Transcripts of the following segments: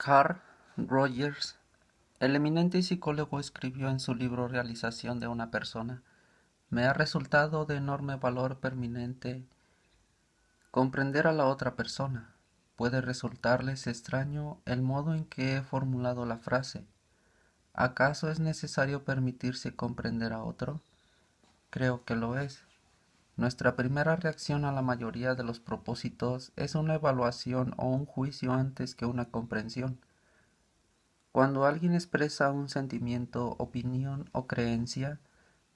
Carl Rogers, el eminente psicólogo, escribió en su libro Realización de una persona: "Me ha resultado de enorme valor permanente comprender a la otra persona. Puede resultarles extraño el modo en que he formulado la frase. ¿Acaso es necesario permitirse comprender a otro? Creo que lo es. Nuestra primera reacción a la mayoría de los propósitos es una evaluación o un juicio antes que una comprensión. Cuando alguien expresa un sentimiento, opinión o creencia,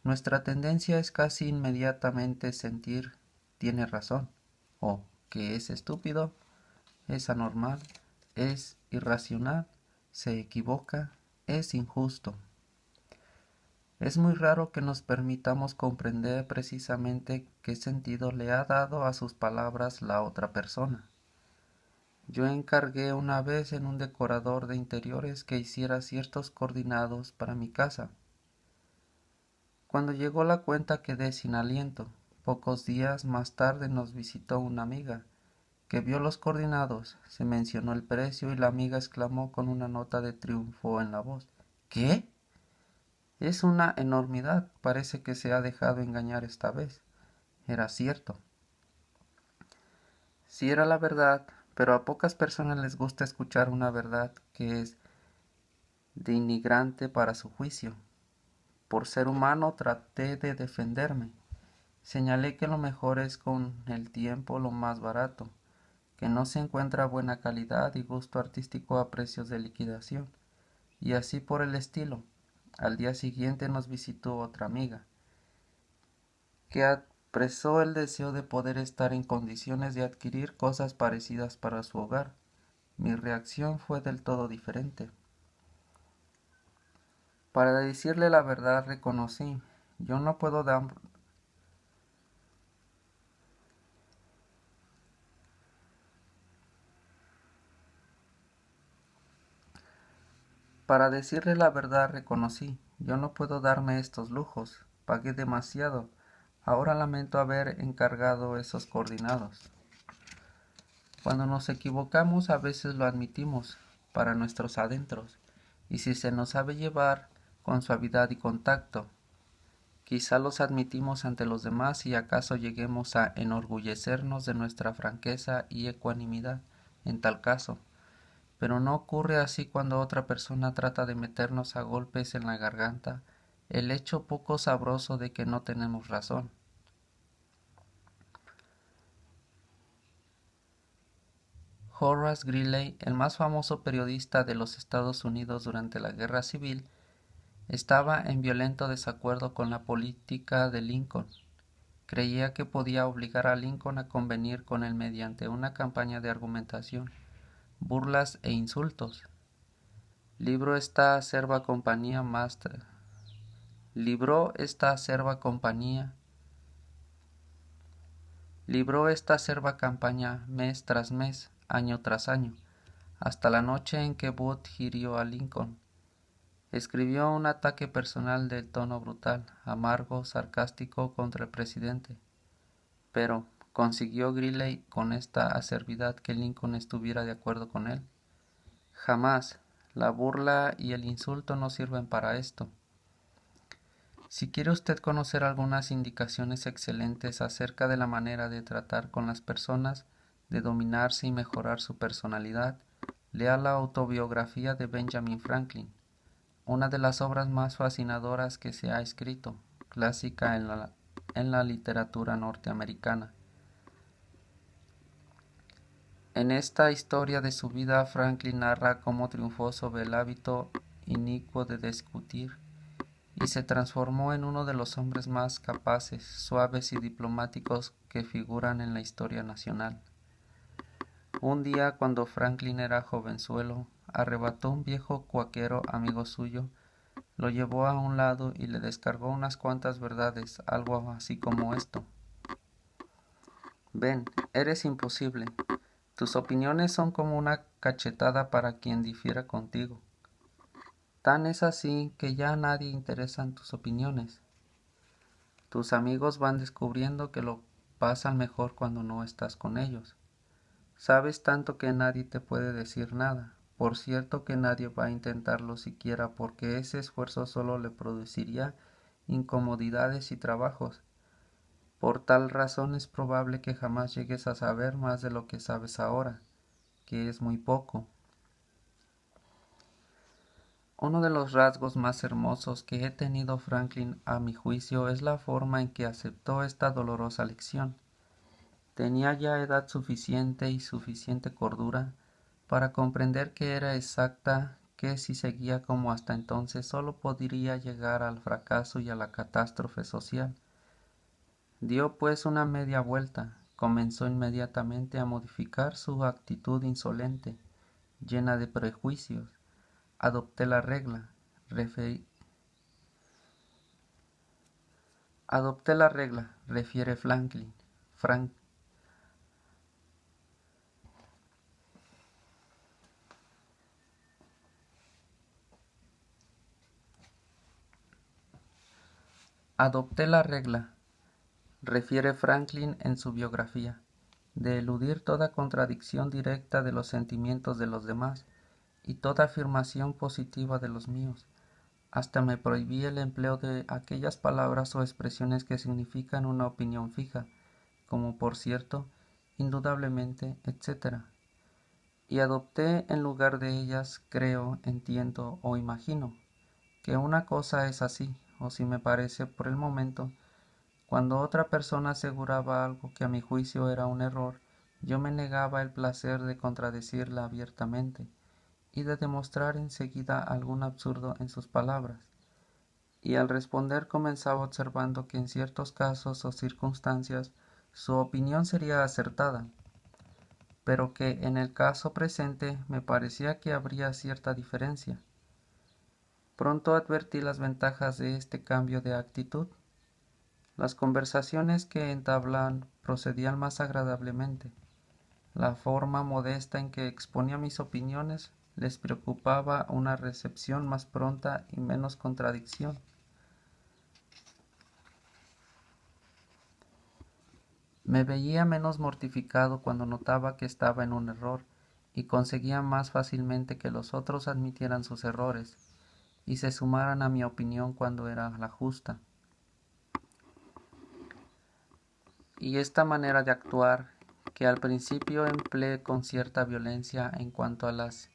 nuestra tendencia es casi inmediatamente sentir tiene razón, o que es estúpido, es anormal, es irracional, se equivoca, es injusto. Es muy raro que nos permitamos comprender precisamente qué sentido le ha dado a sus palabras la otra persona. Yo encargué una vez en un decorador de interiores que hiciera ciertos coordinados para mi casa. Cuando llegó la cuenta quedé sin aliento. Pocos días más tarde nos visitó una amiga, que vio los coordinados, se mencionó el precio y la amiga exclamó con una nota de triunfo en la voz: ¿Qué? Es una enormidad. Parece que se ha dejado engañar esta vez. Era cierto. Sí era la verdad, pero a pocas personas les gusta escuchar una verdad que es denigrante para su juicio. Por ser humano traté de defenderme. Señalé que lo mejor es con el tiempo lo más barato, que no se encuentra buena calidad y gusto artístico a precios de liquidación, y así por el estilo. Al día siguiente nos visitó otra amiga, que expresó el deseo de poder estar en condiciones de adquirir cosas parecidas para su hogar. Mi reacción fue del todo diferente. Para decirle la verdad reconocí, yo no puedo dar. Para decirle la verdad reconocí, yo no puedo darme estos lujos, pagué demasiado, ahora lamento haber encargado esos coordinados. Cuando nos equivocamos a veces lo admitimos para nuestros adentros, y si se nos sabe llevar con suavidad y contacto, quizá los admitimos ante los demás y acaso lleguemos a enorgullecernos de nuestra franqueza y ecuanimidad en tal caso. Pero no ocurre así cuando otra persona trata de meternos a golpes en la garganta el hecho poco sabroso de que no tenemos razón. Horace Greeley, el más famoso periodista de los Estados Unidos durante la Guerra Civil, estaba en violento desacuerdo con la política de Lincoln. Creía que podía obligar a Lincoln a convenir con él mediante una campaña de argumentación, burlas e insultos. Libró esta acerba campaña mes tras mes, año tras año, hasta la noche en que Booth hirió a Lincoln. Escribió un ataque personal de tono brutal, amargo, sarcástico contra el presidente. Pero, ¿consiguió Greeley con esta acerbilidad que Lincoln estuviera de acuerdo con él? Jamás. La burla y el insulto no sirven para esto. Si quiere usted conocer algunas indicaciones excelentes acerca de la manera de tratar con las personas, de dominarse y mejorar su personalidad, lea la autobiografía de Benjamin Franklin, una de las obras más fascinadoras que se ha escrito, clásica en la literatura norteamericana. En esta historia de su vida, Franklin narra cómo triunfó sobre el hábito inicuo de discutir y se transformó en uno de los hombres más capaces, suaves y diplomáticos que figuran en la historia nacional. Un día, cuando Franklin era jovenzuelo, arrebató un viejo cuáquero amigo suyo, lo llevó a un lado y le descargó unas cuantas verdades, algo así como esto: Ven, eres imposible. Tus opiniones son como una cachetada para quien difiera contigo. Tan es así que ya a nadie interesan tus opiniones. Tus amigos van descubriendo que lo pasan mejor cuando no estás con ellos. Sabes tanto que nadie te puede decir nada, por cierto que nadie va a intentarlo siquiera porque ese esfuerzo solo le produciría incomodidades y trabajos. Por tal razón es probable que jamás llegues a saber más de lo que sabes ahora, que es muy poco. Uno de los rasgos más hermosos que he tenido Franklin a mi juicio es la forma en que aceptó esta dolorosa lección. Tenía ya edad suficiente y suficiente cordura para comprender que era exacta, que si seguía como hasta entonces solo podría llegar al fracaso y a la catástrofe social. Dio pues una media vuelta, comenzó inmediatamente a modificar su actitud insolente, llena de prejuicios. Adopté la regla, refiere Franklin. Adopté la regla, refiere Franklin en su biografía, de eludir toda contradicción directa de los sentimientos de los demás y toda afirmación positiva de los míos. Hasta me prohibí el empleo de aquellas palabras o expresiones que significan una opinión fija, como por cierto, indudablemente, etc. Y adopté en lugar de ellas creo, entiendo o imagino, que una cosa es así, o si me parece por el momento. Cuando otra persona aseguraba algo que a mi juicio era un error, yo me negaba el placer de contradecirla abiertamente y de demostrar enseguida algún absurdo en sus palabras. Y al responder comenzaba observando que en ciertos casos o circunstancias su opinión sería acertada, pero que en el caso presente me parecía que habría cierta diferencia. Pronto advertí las ventajas de este cambio de actitud. Las conversaciones que entablaban procedían más agradablemente. La forma modesta en que exponía mis opiniones les preocupaba una recepción más pronta y menos contradicción. Me veía menos mortificado cuando notaba que estaba en un error y conseguía más fácilmente que los otros admitieran sus errores y se sumaran a mi opinión cuando era la justa. Y esta manera de actuar, que al principio empleé con cierta violencia en cuanto a las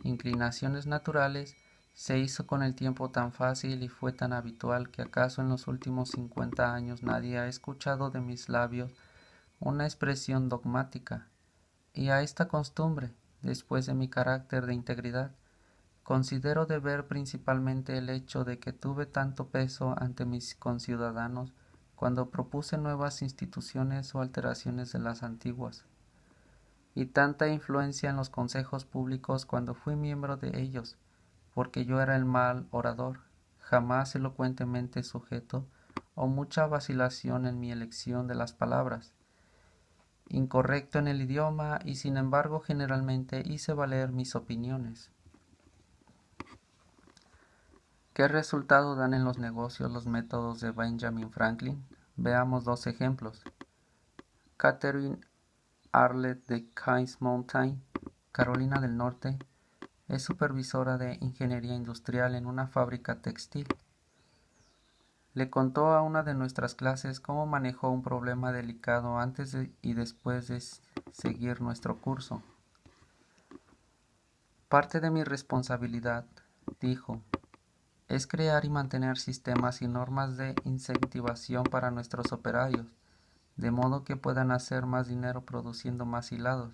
inclinaciones naturales, se hizo con el tiempo tan fácil y fue tan habitual que acaso en los últimos 50 años nadie ha escuchado de mis labios una expresión dogmática, y a esta costumbre, después de mi carácter de integridad, considero deber principalmente el hecho de que tuve tanto peso ante mis conciudadanos cuando propuse nuevas instituciones o alteraciones de las antiguas, y tanta influencia en los consejos públicos cuando fui miembro de ellos, porque yo era el mal orador, jamás elocuentemente sujeto, o mucha vacilación en mi elección de las palabras, incorrecto en el idioma y sin embargo generalmente hice valer mis opiniones. ¿Qué resultado dan en los negocios los métodos de Benjamin Franklin? Veamos dos ejemplos. Catherine Arlett de Kings Mountain, Carolina del Norte, es supervisora de ingeniería industrial en una fábrica textil. Le contó a una de nuestras clases cómo manejó un problema delicado antes y después de seguir nuestro curso. Parte de mi responsabilidad, dijo, es crear y mantener sistemas y normas de incentivación para nuestros operarios, de modo que puedan hacer más dinero produciendo más hilados.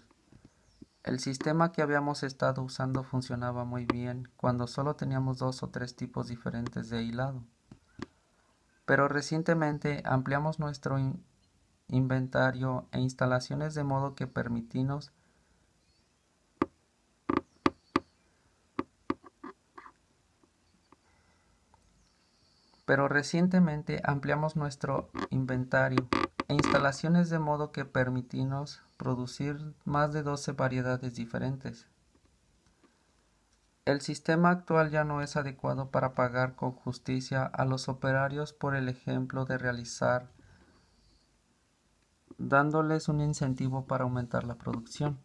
El sistema que habíamos estado usando funcionaba muy bien cuando solo teníamos 2 o 3 tipos diferentes de hilado. Pero recientemente ampliamos nuestro inventario e instalaciones de modo que permitimos producir más de 12 variedades diferentes. El sistema actual ya no es adecuado para pagar con justicia a los operarios por el ejemplo de realizar, dándoles un incentivo para aumentar la producción.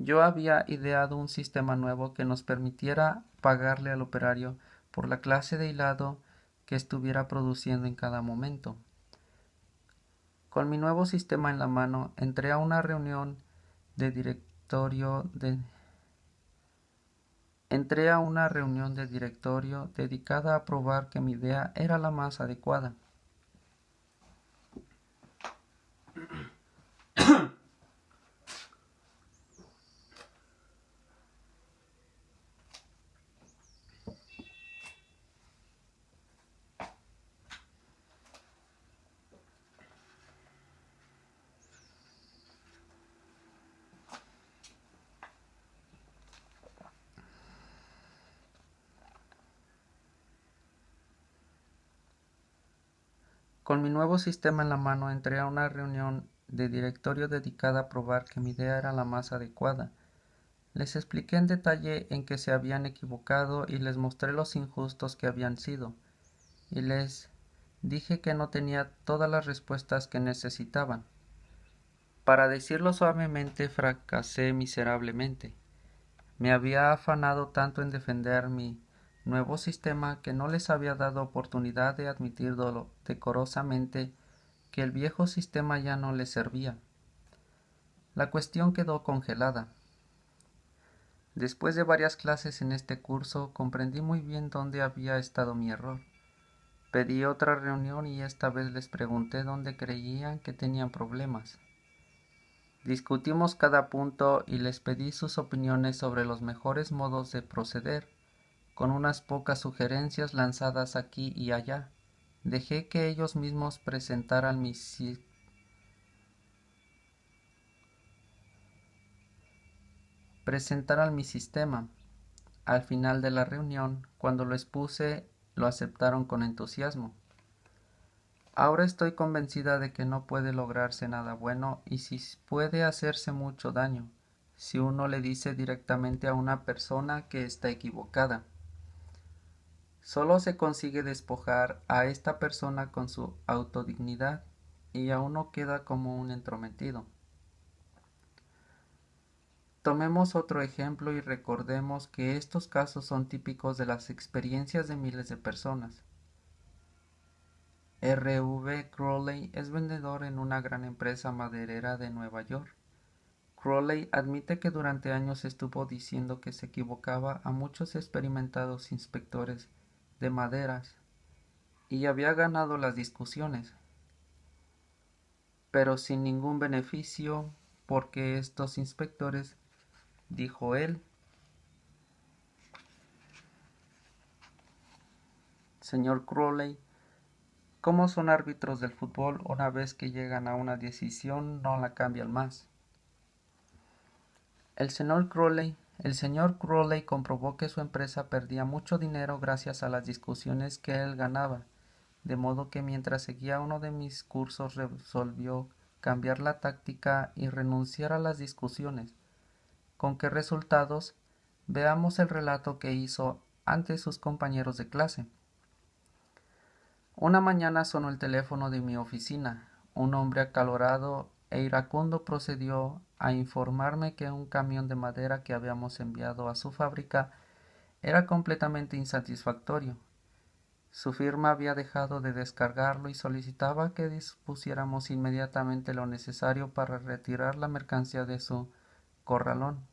Yo había ideado un sistema nuevo que nos permitiera pagarle al operario por la clase de hilado que estuviera produciendo en cada momento. Con mi nuevo sistema en la mano, entré a una reunión de directorio dedicada a probar que mi idea era la más adecuada. Con mi nuevo sistema en la mano, entré a una reunión de directorio dedicada a probar que mi idea era la más adecuada. Les expliqué en detalle en que se habían equivocado y les mostré los injustos que habían sido, y les dije que no tenía todas las respuestas que necesitaban. Para decirlo suavemente, fracasé miserablemente. Me había afanado tanto en defender mi nuevo sistema que no les había dado oportunidad de admitir decorosamente que el viejo sistema ya no les servía. La cuestión quedó congelada. Después de varias clases en este curso, comprendí muy bien dónde había estado mi error. Pedí otra reunión y esta vez les pregunté dónde creían que tenían problemas. Discutimos cada punto y les pedí sus opiniones sobre los mejores modos de proceder, con unas pocas sugerencias lanzadas aquí y allá. Dejé que ellos mismos presentaran mi sistema. Al final de la reunión, cuando lo expuse, lo aceptaron con entusiasmo. Ahora estoy convencida de que no puede lograrse nada bueno y si puede hacerse mucho daño, si uno le dice directamente a una persona que está equivocada. Solo se consigue despojar a esta persona con su autodignidad y a uno queda como un entrometido. Tomemos otro ejemplo y recordemos que estos casos son típicos de las experiencias de miles de personas. R.V. Crowley es vendedor en una gran empresa maderera de Nueva York. Crowley admite que durante años estuvo diciendo que se equivocaba a muchos experimentados inspectores de maderas y había ganado las discusiones, pero sin ningún beneficio porque estos inspectores, dijo él, señor Crowley, como son árbitros del fútbol, una vez que llegan a una decisión no la cambian más. El señor Crowley comprobó que su empresa perdía mucho dinero gracias a las discusiones que él ganaba, de modo que mientras seguía uno de mis cursos resolvió cambiar la táctica y renunciar a las discusiones. ¿Con qué resultados? Veamos el relato que hizo ante sus compañeros de clase. Una mañana sonó el teléfono de mi oficina. Un hombre acalorado e iracundo procedió a informarme que un camión de madera que habíamos enviado a su fábrica era completamente insatisfactorio. Su firma había dejado de descargarlo y solicitaba que dispusiéramos inmediatamente lo necesario para retirar la mercancía de su corralón.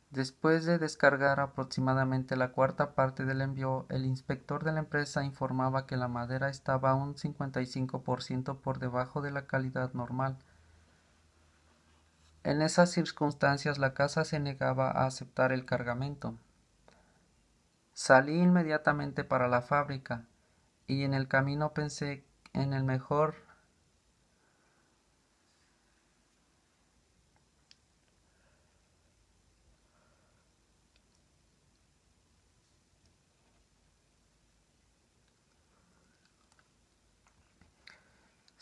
Después de descargar aproximadamente la cuarta parte del envío, el inspector de la empresa informaba que la madera estaba un 55% por debajo de la calidad normal. En esas circunstancias la casa se negaba a aceptar el cargamento. Salí inmediatamente para la fábrica y en el camino pensé en el mejor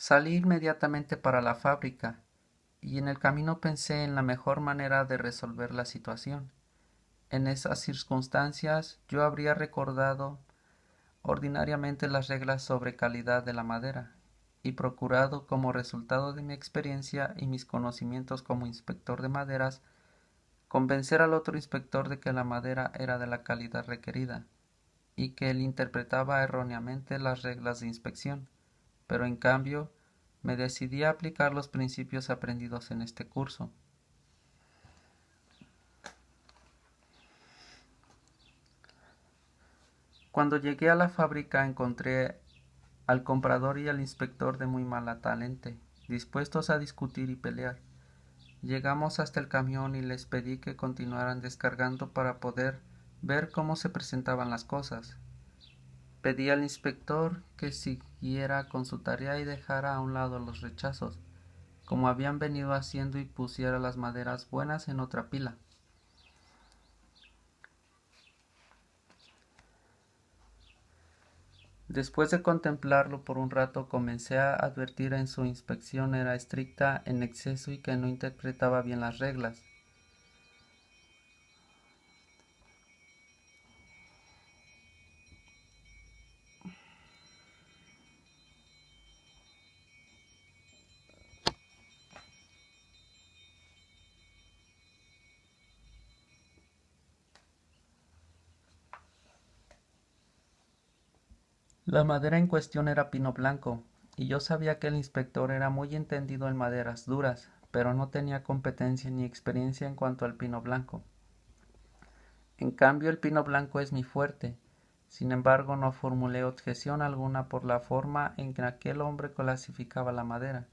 Salí inmediatamente para la fábrica y en el camino pensé en la mejor manera de resolver la situación. En esas circunstancias yo habría recordado ordinariamente las reglas sobre calidad de la madera y procurado, como resultado de mi experiencia y mis conocimientos como inspector de maderas, convencer al otro inspector de que la madera era de la calidad requerida, y que él interpretaba erróneamente las reglas de inspección, pero en cambio me decidí a aplicar los principios aprendidos en este curso. Cuando llegué a la fábrica encontré al comprador y al inspector de muy mala talente, dispuestos a discutir y pelear. Llegamos hasta el camión y les pedí que continuaran descargando para poder ver cómo se presentaban las cosas. Pedí al inspector que siguiera con su tarea y dejara a un lado los rechazos, como habían venido haciendo, y pusiera las maderas buenas en otra pila. Después de contemplarlo por un rato, comencé a advertir en su inspección era estricta en exceso y que no interpretaba bien las reglas. La madera en cuestión era pino blanco, y yo sabía que el inspector era muy entendido en maderas duras, pero no tenía competencia ni experiencia en cuanto al pino blanco. En cambio, el pino blanco es mi fuerte. Sin embargo, no formulé objeción alguna por la forma en que aquel hombre clasificaba la madera.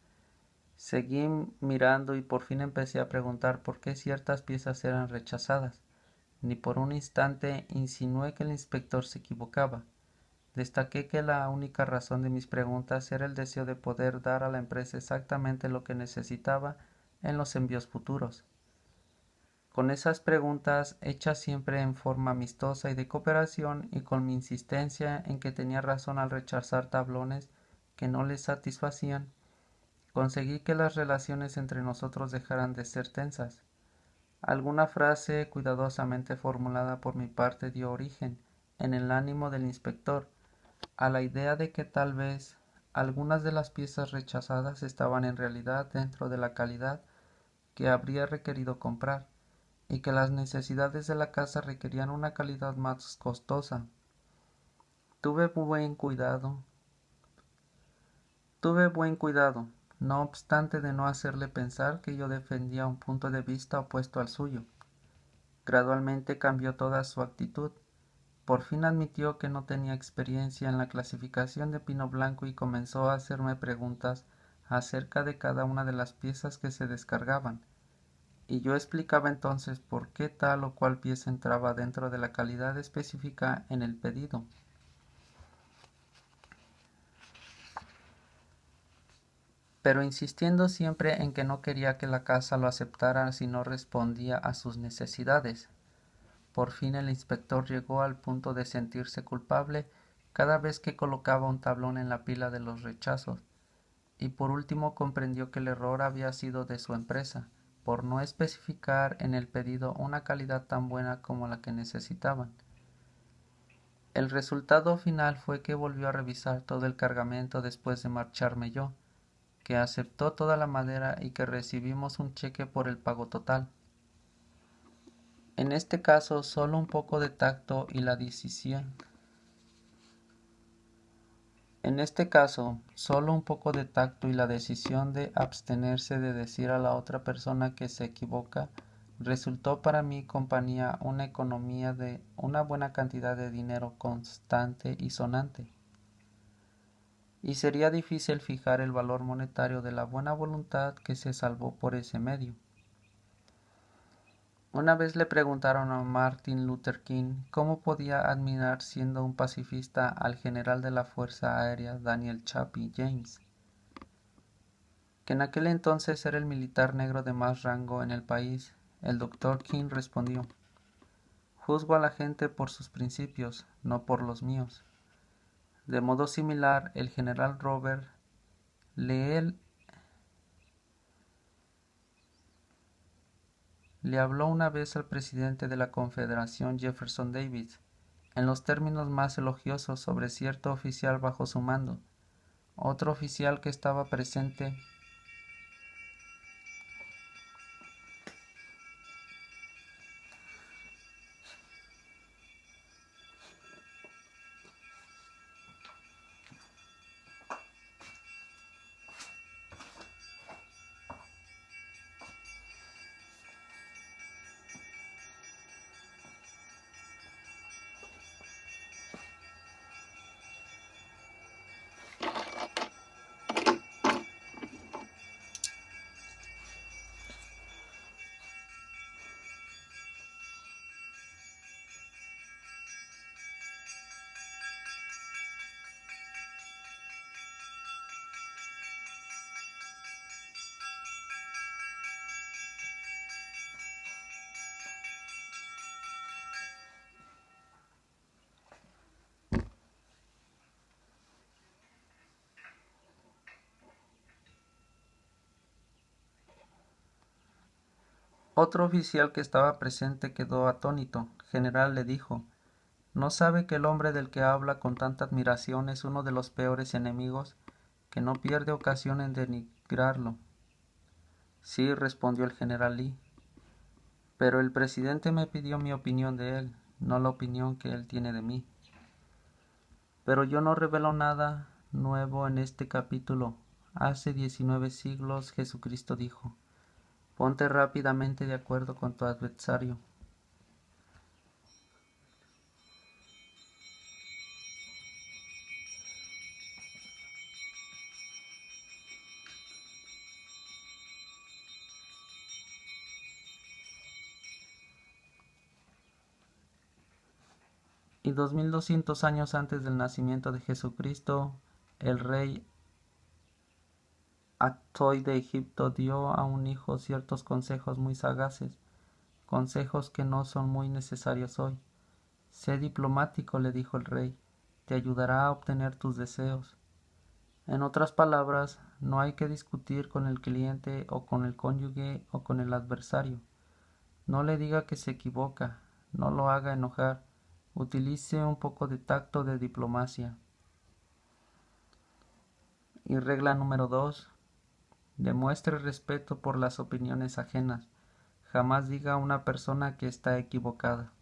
Seguí mirando y por fin empecé a preguntar por qué ciertas piezas eran rechazadas. Ni por un instante insinué que el inspector se equivocaba. Destaqué que la única razón de mis preguntas era el deseo de poder dar a la empresa exactamente lo que necesitaba en los envíos futuros. Con esas preguntas, hechas siempre en forma amistosa y de cooperación, y con mi insistencia en que tenía razón al rechazar tablones que no les satisfacían, conseguí que las relaciones entre nosotros dejaran de ser tensas. Alguna frase cuidadosamente formulada por mi parte dio origen, en el ánimo del inspector, a la idea de que tal vez algunas de las piezas rechazadas estaban en realidad dentro de la calidad que habría requerido comprar, y que las necesidades de la casa requerían una calidad más costosa. Tuve buen cuidado, no obstante, de no hacerle pensar que yo defendía un punto de vista opuesto al suyo. Gradualmente cambió toda su actitud. Por fin admitió que no tenía experiencia en la clasificación de pino blanco y comenzó a hacerme preguntas acerca de cada una de las piezas que se descargaban, y yo explicaba entonces por qué tal o cual pieza entraba dentro de la calidad específica en el pedido. Pero insistiendo siempre en que no quería que la casa lo aceptara si no respondía a sus necesidades. Por fin el inspector llegó al punto de sentirse culpable cada vez que colocaba un tablón en la pila de los rechazos, y por último comprendió que el error había sido de su empresa, por no especificar en el pedido una calidad tan buena como la que necesitaban. El resultado final fue que volvió a revisar todo el cargamento después de marcharme yo, que aceptó toda la madera y que recibimos un cheque por el pago total. En este caso, solo un poco de tacto y la decisión. De abstenerse de decir a la otra persona que se equivoca resultó para mi compañía una economía de una buena cantidad de dinero constante y sonante. Y sería difícil fijar el valor monetario de la buena voluntad que se salvó por ese medio. Una vez le preguntaron a Martin Luther King cómo podía admirar, siendo un pacifista, al general de la Fuerza Aérea Daniel Chappie James, que en aquel entonces era el militar negro de más rango en el país. El Dr. King respondió: «Juzgo a la gente por sus principios, no por los míos». De modo similar, el general Robert Lee le habló una vez al presidente de la Confederación, Jefferson Davis, en los términos más elogiosos sobre cierto oficial bajo su mando, Otro oficial que estaba presente Otro oficial que estaba presente quedó atónito. General, le dijo, ¿no sabe que el hombre del que habla con tanta admiración es uno de los peores enemigos, que no pierde ocasión en denigrarlo? Sí, respondió el general Lee, pero el presidente me pidió mi opinión de él, no la opinión que él tiene de mí. Pero yo no revelo nada nuevo en este capítulo. Hace 19 siglos Jesucristo dijo, ponte rápidamente de acuerdo con tu adversario. Y 2200 años antes del nacimiento de Jesucristo, el rey Atoy de Egipto dio a un hijo ciertos consejos muy sagaces, consejos que no son muy necesarios hoy. Sé diplomático, le dijo el rey, te ayudará a obtener tus deseos. En otras palabras, no hay que discutir con el cliente o con el cónyuge o con el adversario. No le diga que se equivoca, no lo haga enojar, utilice un poco de tacto de diplomacia. Y regla número 2. Demuestre respeto por las opiniones ajenas. Jamás diga a una persona que está equivocada.